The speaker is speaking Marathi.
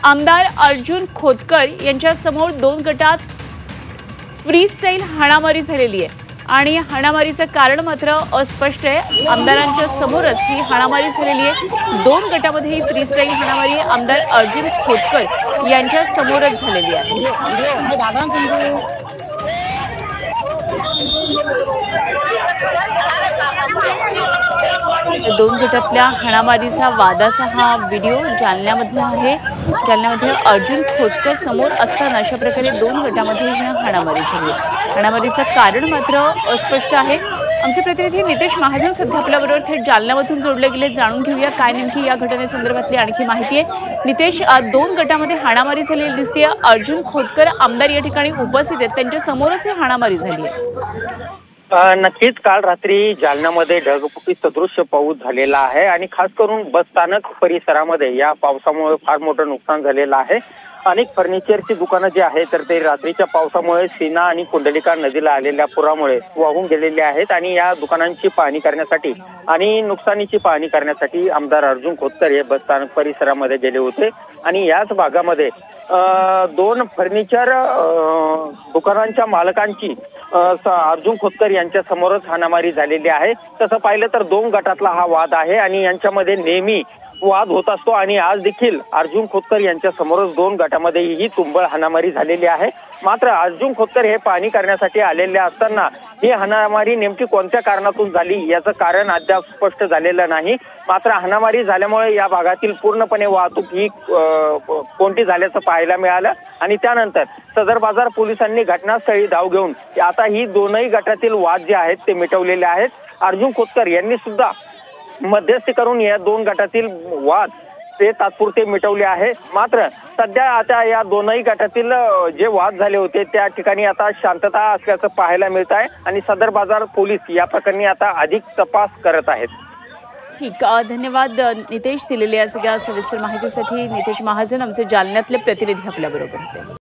आमदार अर्जुन खोतकर यांच्या समोर 2 गटात फ्रीस्टाईल हाणामारी झालेली आहे आणि हाणामारीचं कारण मात्र अस्पष्ट आहे। आमदारांच्या समोरच ही हाणामारी झालेली आहे। 2 गटामध्ये ही फ्रीस्टाईल हाणामारी आमदार अर्जुन खोतकर यांच्या समोरच झालेली आहे। 2 गटातल्या हाणामारीचा वादाचा हा व्हिडिओ जालन्यामधला आहे। जालन्यामध्ये अर्जुन खोतकर समोर असताना अशा प्रकारे 2 गटामध्ये ही हाणामारी झाली। हाणामारीचं कारण मात्र अस्पष्ट आहे। आमचे प्रतिनिधी नितेश महाजन सध्या आपल्याबरोबर थेट जालन्यामधून जोडले गेले। जाणून घेऊया काय नेमकी या घटनेसंदर्भातली आणखी माहिती आहे। नितेश, 2 गटामध्ये हाणामारी झालेली दिसते। अर्जुन खोतकर आमदार या ठिकाणी उपस्थित आहेत, त्यांच्या समोरच ही हाणामारी झाली आहे। नक्कीच काल रात्री जालन्यामध्ये ढगफुटी सदृश्य पाऊस झालेला आहे आणि खास करून बस स्थानक परिसरामध्ये या पावसामुळे फार मोठं नुकसान झालेलं आहे। अनेक फर्निचरची दुकानं जी आहेत तर ते रात्रीच्या पावसामुळे सीना आणि कुंडलिका नदीला आलेल्या पुरामुळे वाहून गेलेले आहेत आणि या दुकानांची पाहणी करण्यासाठी आणि नुकसानीची पाहणी करण्यासाठी आमदार अर्जुन खोतकर हे बस स्थानक परिसरामध्ये गेले होते आणि याच भागामध्ये 2 फर्निचर दुकानांच्या मालकांची अर्जुन खोतकर यांच्या समोरच हाणामारी झालेली आहे। तसं पाहिलं तर 2 गटातला हा वाद आहे आणि यांच्यामध्ये नेहमी वाद होत असतो आणि आज देखील अर्जुन खोतकर यांच्या समोरच 2 गटामध्ये ही तुंबळ हाणामारी झालेली आहे। मात्र अर्जुन खोतकर हे पाहणी करण्यासाठी आलेले असताना ही हाणामारी नेमकी कोणत्या कारणातून झाली याचं कारण अद्याप स्पष्ट झालेलं नाही। मात्र हाणामारी झाल्यामुळे या भागातील पूर्णपणे वाहतूक ही कोंडी झाल्याचं पाहायला मिळालं आणि त्यानंतर सदर बाजार पोलिसांनी घटनास्थळी धाव घेऊन आता ही 2ही गटातील वाद जे आहेत ते मिटवलेले आहेत। अर्जुन खोतकर यांनी सुद्धा मध्यस्थी करून या 2 गटातील वाद ते तात्पुरते मिटवले आहे। मात्र सध्या आता या 2ही गटातील जे वाद झाले होते त्या ठिकाणी आता शांतता असल्याचं पाहायला मिळत आहे आणि सदर बाजार पोलीस या प्रकरणी आता अधिक तपास करत आहेत। ठीक, धन्यवाद नितेश दिलेल्या सगळ्या सविस्तर माहितीसाठी। नितेश महाजन आमचे जालन्यातले प्रतिनिधी आपल्याबरोबर होते।